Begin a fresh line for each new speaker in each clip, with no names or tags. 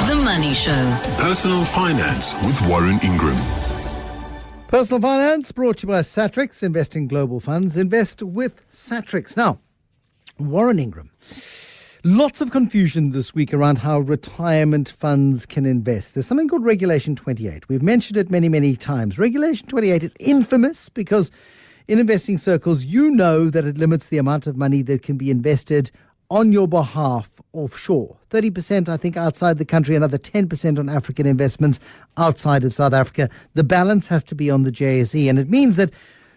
The Money Show.
Personal Finance with Warren Ingram.
Personal Finance brought to you by Satrix. Invest in global funds. Invest with Satrix. Now, Warren Ingram. Lots of confusion this week around how retirement funds can invest. There's something called Regulation 28. We've mentioned it many, many times. Regulation 28 is infamous because in investing circles, you know that it limits the amount of money that can be invested on your behalf offshore. 30%, I think, outside the country, another 10% on African investments outside of South Africa. The balance has to be on the JSE. And it means that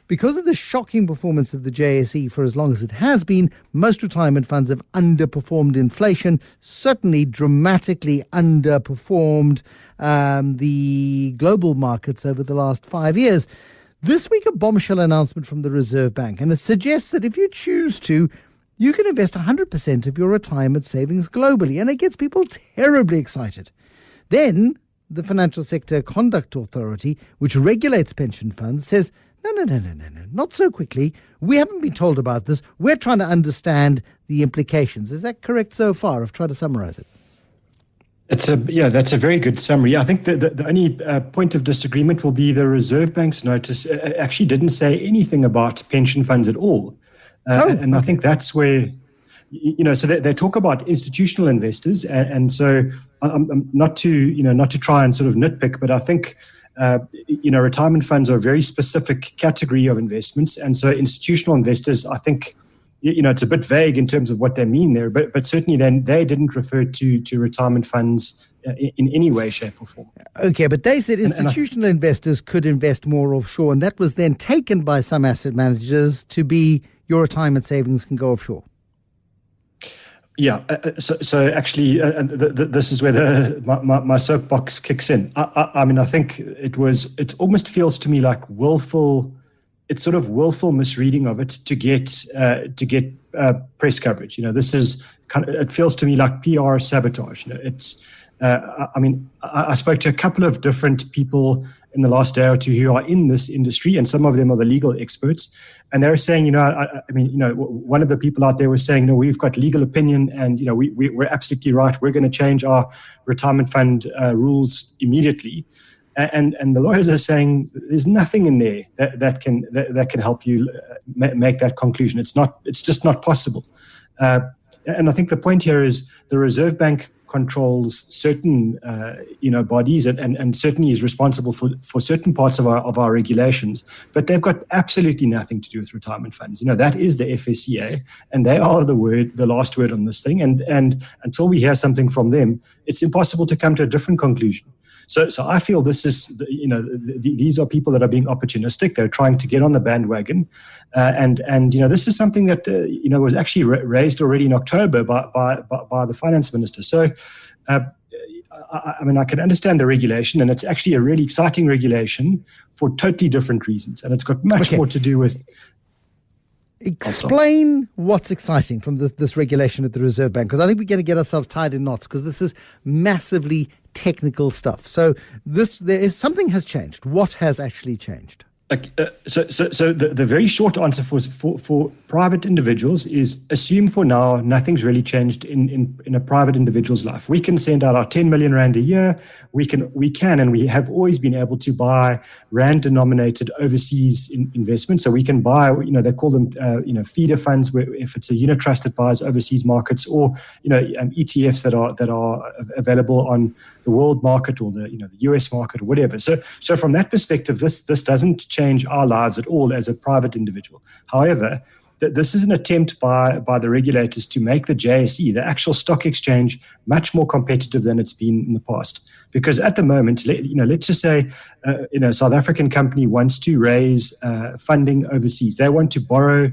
because of the shocking performance of the JSE for as long as it has been, most retirement funds have underperformed inflation, certainly dramatically underperformed the global markets over the last 5 years. This week, a bombshell announcement from the Reserve Bank, and it suggests that if you choose to, you can invest 100% of your retirement savings globally, and it gets people terribly excited. Then, the Financial Sector Conduct Authority, which regulates pension funds, says, no, not so quickly. We haven't been told about this. We're trying to understand the implications. Is that correct so far? I've tried to summarize it.
That's a very good summary. I think the only point of disagreement will be the Reserve Bank's notice actually didn't say anything about pension funds at all. I think that's where, so they talk about institutional investors, and so I'm not to try and sort of nitpick, but I think retirement funds are a very specific category of investments, and so institutional investors, I think, it's a bit vague in terms of what they mean there, but certainly then they didn't refer to retirement funds in any way, shape or form.
Okay, but they said institutional investors could invest more offshore, and that was then taken by some asset managers to be your retirement savings can go offshore.
Yeah, so actually, this is where my soapbox kicks in. I mean, I think it almost feels to me like willful misreading of it to get press coverage. This is it feels to me like PR sabotage. I spoke to a couple of different people in the last day or two who are in this industry, and some of them are the legal experts. And they're saying, one of the people out there was saying, no, we've got legal opinion, and we're absolutely right. We're going to change our retirement fund rules immediately. And the lawyers are saying there's nothing in there that can help you make that conclusion. It's just not possible. And I think the point here is the Reserve Bank controls certain bodies and certainly is responsible for certain parts of our regulations, but they've got absolutely nothing to do with retirement funds. That is the FSCA, and they are the last word on this thing. And until we hear something from them, it's impossible to come to a different conclusion. So I feel this is, these are people that are being opportunistic. They're trying to get on the bandwagon. And this is something that, was actually raised already in October by the finance minister. So, I can understand the regulation, and it's actually a really exciting regulation for totally different reasons. And it's got much more to do with...
Explain what's exciting from this regulation at the Reserve Bank, because I think we're going to get ourselves tied in knots, because this is massively technical stuff. So something has changed. What has actually changed?
So the very short answer for private individuals is assume for now nothing's really changed in a private individual's life. We can send out our 10 million rand a year. We can and we have always been able to buy rand denominated overseas investments. So we can buy, they call them feeder funds, where if it's a unit trust that buys overseas markets, or ETFs that are available on the world market or the US market or whatever. So from that perspective, this doesn't change our lives at all as a private individual. However, this is an attempt by the regulators to make the JSE, the actual stock exchange, much more competitive than it's been in the past. Because at the moment, let's just say, a South African company wants to raise funding overseas. They want to borrow,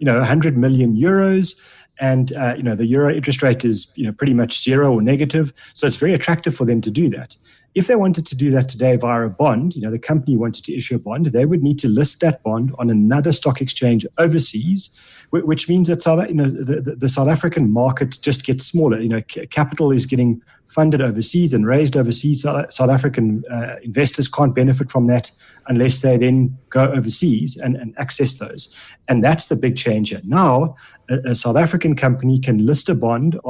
100 million euros. And, the euro interest rate is, pretty much zero or negative. So it's very attractive for them to do that. If they wanted to do that today via a bond, the company wanted to issue a bond, they would need to list that bond on another stock exchange overseas, which means that the South African market just gets smaller. Capital is getting funded overseas and raised overseas. South African investors can't benefit from that unless they then go overseas and access those. And that's the big change here. Now, a South African company can list a bond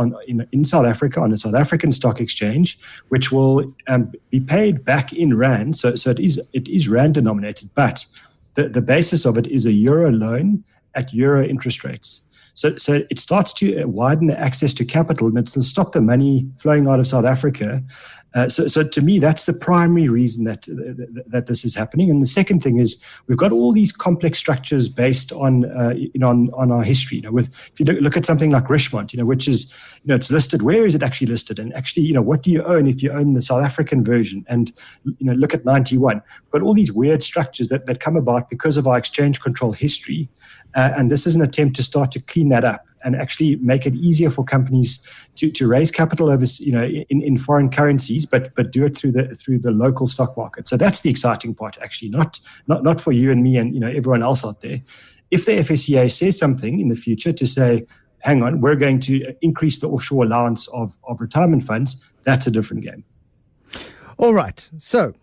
in South Africa on a South African stock exchange, which will be paid back in rand. So it is rand denominated, but the basis of it is a euro loan at euro interest rates. So it starts to widen the access to capital, and it's to stop the money flowing out of South Africa. So to me, that's the primary reason that this is happening. And the second thing is we've got all these complex structures based on on our history. If you look at something like Richmond, which is it's listed. Where is it actually listed? And actually, what do you own if you own the South African version? And look at 91. We've got all these weird structures that come about because of our exchange control history. And this is an attempt to start to clean that up and actually make it easier for companies to raise capital over in foreign currencies, but do it through the local stock market. So that's the exciting part, actually, not for you and me and everyone else out there. If the FSCA says something in the future to say, hang on, we're going to increase the offshore allowance of retirement funds, that's a different game.
All right. So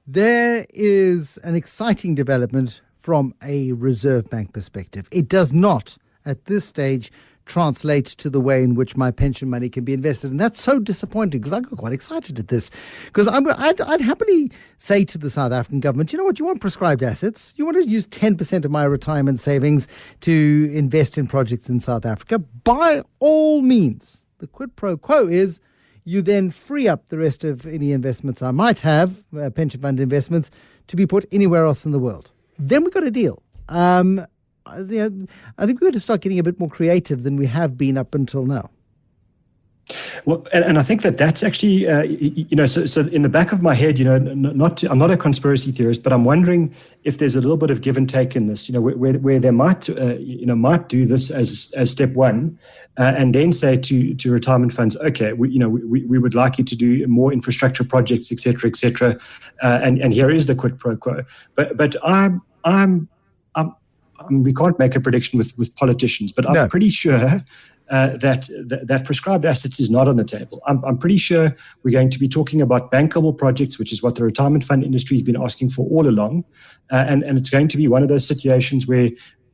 there is an exciting development from a Reserve Bank perspective. It does not, at this stage, translate to the way in which my pension money can be invested. And that's so disappointing because I got quite excited at this. Because I'd happily say to the South African government, you know what, you want prescribed assets? You want to use 10% of my retirement savings to invest in projects in South Africa? By all means. The quid pro quo is you then free up the rest of any investments I might have, pension fund investments, to be put anywhere else in the world. Then we got a deal. I think we're going to start getting a bit more creative than we have been up until now.
Well, and I think that's actually, so in the back of my head, I'm not a conspiracy theorist, but I'm wondering if there's a little bit of give and take in this, where they might do this as step one, and then say to retirement funds, okay, we would like you to do more infrastructure projects, et cetera, and here is the quid pro quo. But we can't make a prediction with politicians, but I'm pretty sure that prescribed assets is not on the table. I'm pretty sure we're going to be talking about bankable projects, which is what the retirement fund industry has been asking for all along. And it's going to be one of those situations where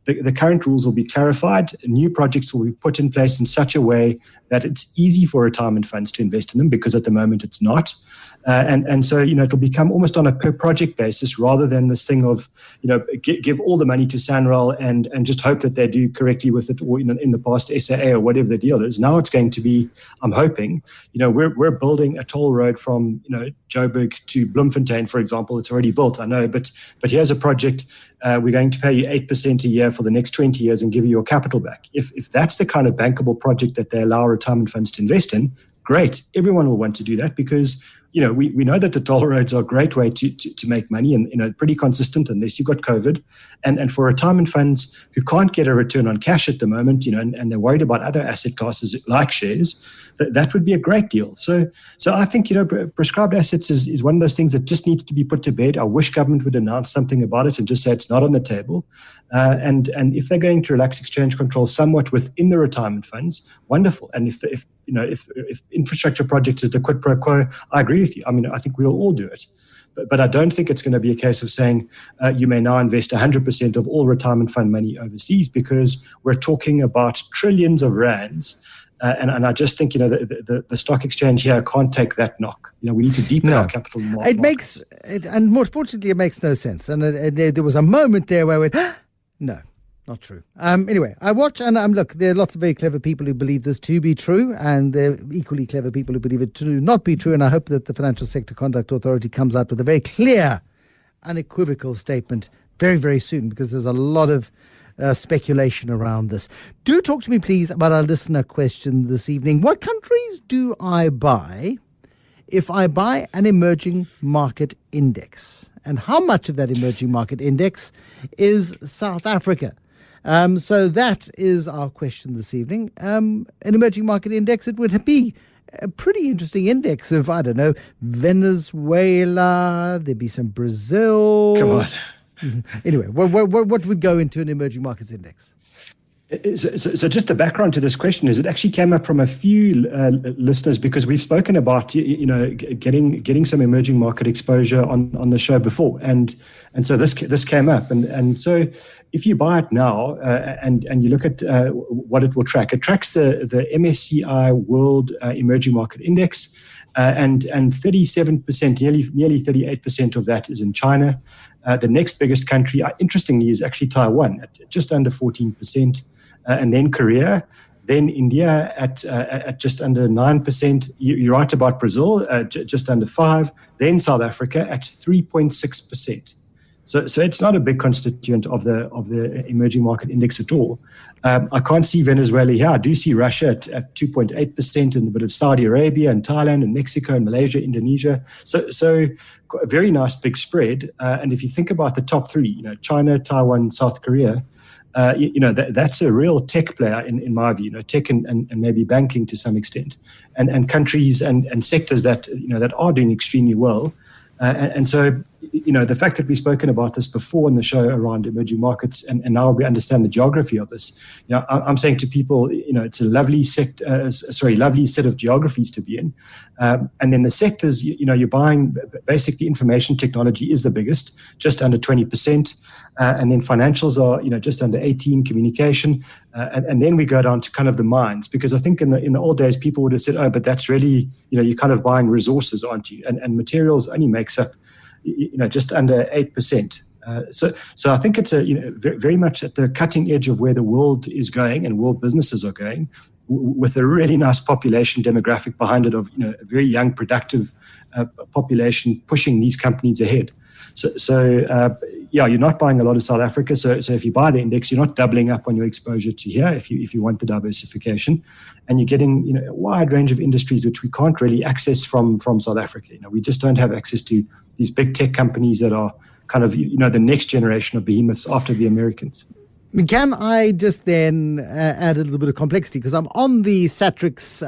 the current rules will be clarified, new projects will be put in place in such a way that it's easy for retirement funds to invest in them, because at the moment it's not. And so, it'll become almost on a per project basis rather than this thing of, give all the money to Sanral and just hope that they do correctly with it, or, in the past SAA or whatever the deal is. Now it's going to be, I'm hoping, we're building a toll road from, Joburg to Bloemfontein, for example. It's already built, I know, but here's a project. We're going to pay you 8% a year for the next 20 years and give you your capital back. If that's the kind of bankable project that they allow retirement funds to invest in, great. Everyone will want to do that because, we know that the toll roads are a great way to make money and, pretty consistent unless you've got COVID. And for retirement funds who can't get a return on cash at the moment, and they're worried about other asset classes like shares, that would be a great deal. So I think, prescribed assets is one of those things that just needs to be put to bed. I wish government would announce something about it and just say it's not on the table. And if they're going to relax exchange control somewhat within the retirement funds, wonderful. And if infrastructure projects is the quid pro quo, I agree with you. I mean, I think we'll all do it. But I don't think it's going to be a case of saying you may now invest 100% of all retirement fund money overseas, because we're talking about trillions of rands. And I just think, the stock exchange here can't take that knock. We need to deepen our capital markets.
And more fortunately, it makes no sense. And there was a moment there where I went, no. Not true. Anyway, I watch and look, there are lots of very clever people who believe this to be true, and there are equally clever people who believe it to not be true. And I hope that the Financial Sector Conduct Authority comes out with a very clear, unequivocal statement very, very soon, because there's a lot of speculation around this. Do talk to me, please, about our listener question this evening. What countries do I buy if I buy an emerging market index? And how much of that emerging market index is South Africa? So that is our question this evening. An emerging market index, it would be a pretty interesting index of, I don't know, Venezuela, there'd be some Brazil.
Come on.
Anyway, what would go into an emerging markets index?
So just the background to this question is it actually came up from a few listeners because we've spoken about getting some emerging market exposure on the show before, and so this came up, and so if you buy it now and you look at what it will track, it tracks the MSCI World Emerging Market Index, and 37%, nearly 38% of that is in China. The next biggest country, interestingly, is actually Taiwan at just under 14%. And then Korea, then India at just under 9%. You're right about Brazil, just under 5%. Then South Africa at 3.6%. So it's not a big constituent of the emerging market index at all. I can't see Venezuela here. I do see Russia at 2.8%, and a bit of Saudi Arabia and Thailand and Mexico and Malaysia, Indonesia. So a very nice big spread. And if you think about the top three, China, Taiwan, South Korea, that's a real tech player in my view. Tech and maybe banking to some extent, and countries and sectors that that are doing extremely well. And so, the fact that we've spoken about this before in the show around emerging markets, and now we understand the geography of this. I'm saying to people, it's a lovely lovely set of geographies to be in. And then the sectors, you're buying basically information technology is the biggest, just under 20%. And then financials are, just under 18, communication. And then we go down to kind of the mines, because I think in the old days, people would have said, oh, but that's really, you're kind of buying resources, aren't you? And materials only makes up, just under 8%. So I think it's very much at the cutting edge of where the world is going and world businesses are going, with a really nice population demographic behind it of a very young, productive population pushing these companies ahead. So you're not buying a lot of South Africa. So if you buy the index, you're not doubling up on your exposure to here if you want the diversification, and you're getting a wide range of industries which we can't really access from South Africa. We just don't have access to these big tech companies that are kind of the next generation of behemoths after the Americans.
Can I just then add a little bit of complexity? Because I'm on the Satrix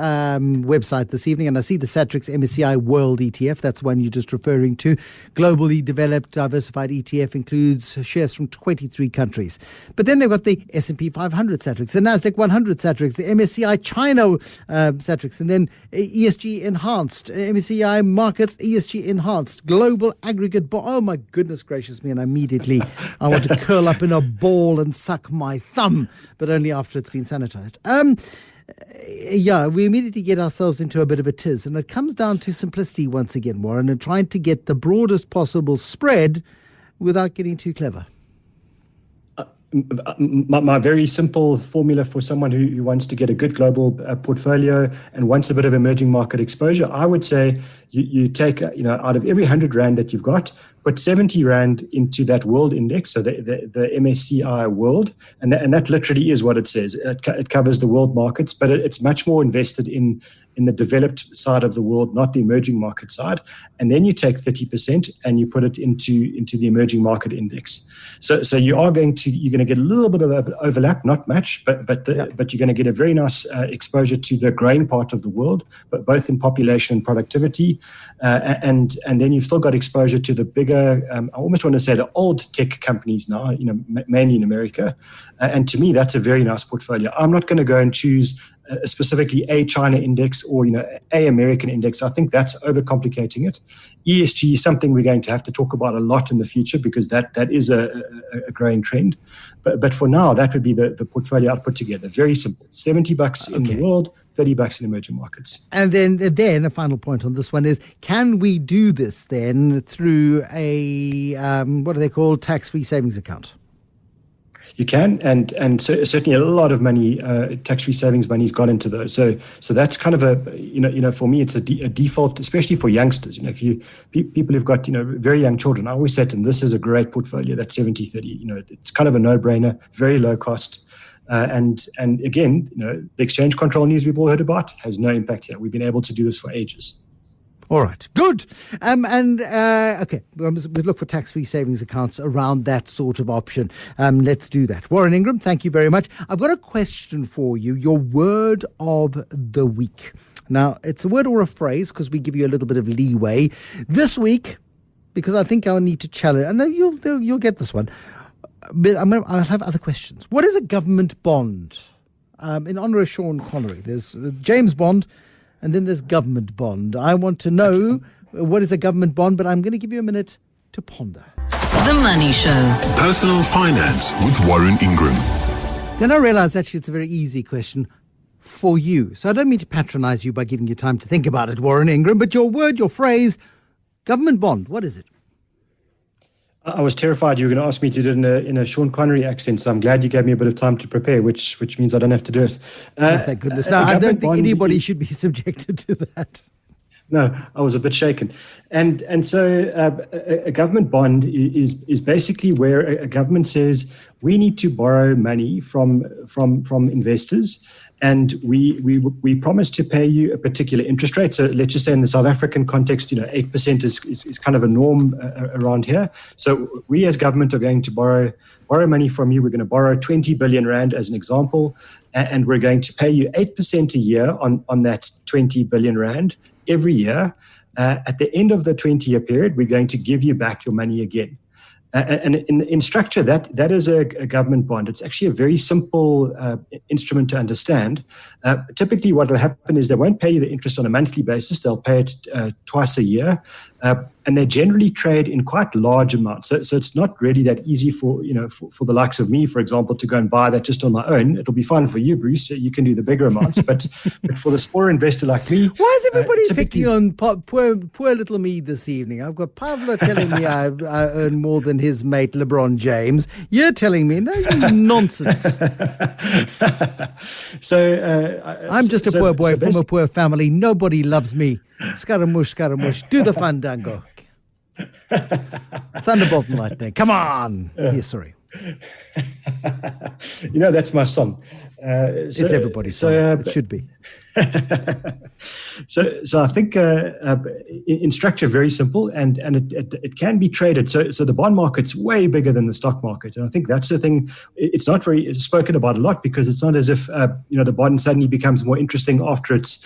website this evening, and I see the Satrix MSCI World ETF. That's one you're just referring to. Globally developed, diversified ETF includes shares from 23 countries. But then they've got the S&P 500 Satrix, the NASDAQ 100 Satrix, the MSCI China Satrix, and then ESG Enhanced, MSCI Markets ESG Enhanced, Global Aggregate. Oh, my goodness gracious me. And immediately I want to curl up in a ball and suck my thumb, but only after it's been sanitized. We immediately get ourselves into a bit of a tiz, and it comes down to simplicity once again, Warren, and trying to get the broadest possible spread without getting too clever.
My very simple formula for someone who wants to get a good global portfolio and wants a bit of emerging market exposure, I would say you take out of every 100 Rand that you've got, put 70 Rand into that world index, so the MSCI World, and that literally is what it says. It covers the world markets, but it's much more invested in the developed side of the world, not the emerging market side. And then you take 30% and you put it into the emerging market index. So you're going to get a little bit of overlap, not much, but you're going to get a very nice exposure to the growing part of the world, but both in population and productivity. And then you've still got exposure to the bigger, I almost want to say the old tech companies now, mainly in America. And to me, that's a very nice portfolio. I'm not going to go and choose specifically a China index or a American index. I think that's overcomplicating it. ESG is something we're going to have to talk about a lot in the future, because that is a growing trend. But for now, that would be the portfolio I'd put together. Very simple. $70 in the world, $30 in emerging markets.
And then a final point on this one is, can we do this then through a what are they called, tax-free savings account?
You can, and certainly a lot of money, tax-free savings money's gone into those. So that's kind of a, for me, it's a default, especially for youngsters. If people who've got, very young children, I always say to them, this is a great portfolio, that's 70-30. It's kind of a no-brainer, very low cost. And again, the exchange control news we've all heard about has no impact here. We've been able to do this for ages.
All right, good. Okay, we'll look for tax-free savings accounts around that sort of option. Let's do that. Warren Ingram, thank you very much. I've got a question for you, your word of the week. Now, it's a word or a phrase because we give you a little bit of leeway. This week, because I think I'll need to challenge, and you'll get this one. But I'll have other questions. What is a government bond? In honor of Sean Connery, there's James Bond, and then there's government bond. I want to know what is a government bond, but I'm going to give you a minute to ponder.
The Money Show.
Personal Finance with Warren Ingram.
Then I realize actually it's a very easy question for you. So I don't mean to patronize you by giving you time to think about it, Warren Ingram, but your word, your phrase, government bond, what is it?
I was terrified you were going to ask me to do it in a Sean Connery accent, so I'm glad you gave me a bit of time to prepare, which means I don't have to do it.
Thank goodness. No, I don't think anybody should be subjected to that.
No, I was a bit shaken. And so a government bond is basically where a government says we need to borrow money from investors, and we promise to pay you a particular interest rate. So let's just say in the South African context, 8% is kind of a norm around here. So we as government are going to borrow money from you. We're going to borrow 20 billion rand as an example, and we're going to pay you 8% a year on that 20 billion rand every year. At the end of the 20-year period, we're going to give you back your money again. And in structure, that is a government bond. It's actually a very simple instrument to understand. Typically, what will happen is they won't pay you the interest on a monthly basis. They'll pay it twice a year. And they generally trade in quite large amounts. So it's not really that easy for the likes of me, for example, to go and buy that just on my own. It'll be fine for you, Bruce. You can do the bigger amounts. But for the smaller investor like me,
why is everybody picking on poor little me this evening? I've got Pavla telling me I earn more than his mate LeBron James. You're telling me no nonsense. I'm just a poor boy from a poor family. Nobody loves me. Scaramouche, Scaramouche, do the fandango. Thunderbolt and lightning. Come on. Yes, sorry.
That's my song.
It's everybody's song. It should be.
So I think in structure, very simple, and it can be traded. So the bond market's way bigger than the stock market, and I think that's the thing. It's not very spoken about a lot because it's not as if the bond suddenly becomes more interesting after it's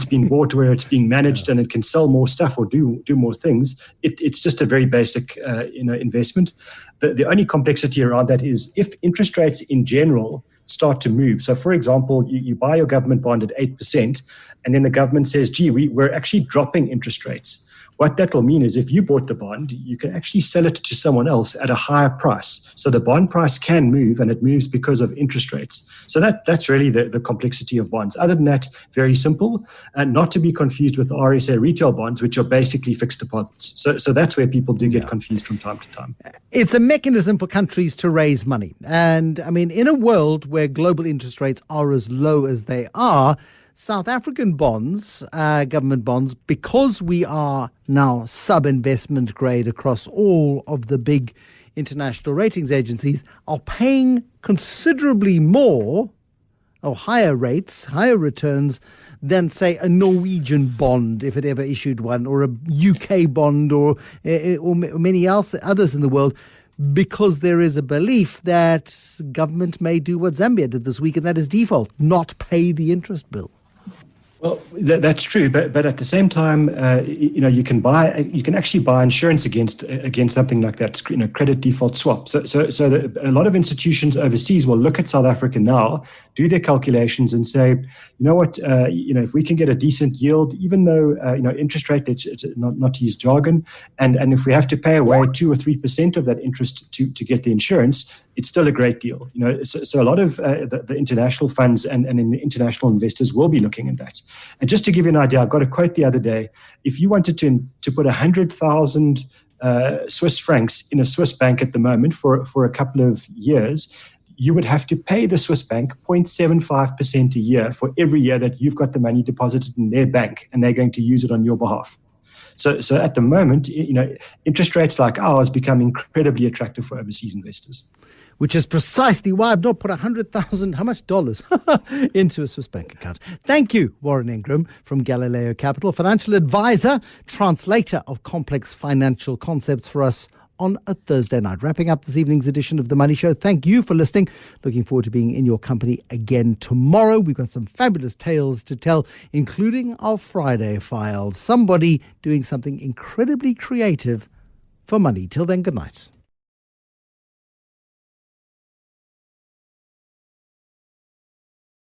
been bought, where it's being managed and it can sell more stuff or do more things. It's just a very basic investment. The only complexity around that is if interest rates in general start to move. So, for example, you buy your government bond at 8%, and then the government says, gee, we're actually dropping interest rates. What that will mean is if you bought the bond, you can actually sell it to someone else at a higher price. So the bond price can move, and it moves because of interest rates. So that's really the complexity of bonds. Other than that, very simple, and not to be confused with RSA retail bonds, which are basically fixed deposits. So that's where people do get confused from time to time.
It's a mechanism for countries to raise money. And I mean, in a world where global interest rates are as low as they are, South African bonds, government bonds, because we are now sub-investment grade across all of the big international ratings agencies, are paying considerably more or higher rates, higher returns than, say, a Norwegian bond, if it ever issued one, or a UK bond, or many others in the world, because there is a belief that government may do what Zambia did this week, and that is default, not pay the interest bill.
Well, that's true, but at the same time, you can actually buy insurance against something like that, credit default swap. So a lot of institutions overseas will look at South Africa now, do their calculations, and say, you know what, if we can get a decent yield, even though interest rate, it's not to use jargon, and if we have to pay away 2 or 3% of that interest to get the insurance, it's still a great deal. So a lot of the international funds and international investors will be looking at that. And just to give you an idea, I got a quote the other day. If you wanted to put 100,000 Swiss francs in a Swiss bank at the moment for a couple of years, you would have to pay the Swiss bank 0.75% a year for every year that you've got the money deposited in their bank, and they're going to use it on your behalf. So at the moment, interest rates like ours become incredibly attractive for overseas investors.
Which is precisely why I've not put 100,000, how much dollars, into a Swiss bank account. Thank you, Warren Ingram from Galileo Capital, financial advisor, translator of complex financial concepts for us on a Thursday night. Wrapping up this evening's edition of The Money Show. Thank you for listening. Looking forward to being in your company again tomorrow. We've got some fabulous tales to tell, including our Friday files. Somebody doing something incredibly creative for money. Till then, good night.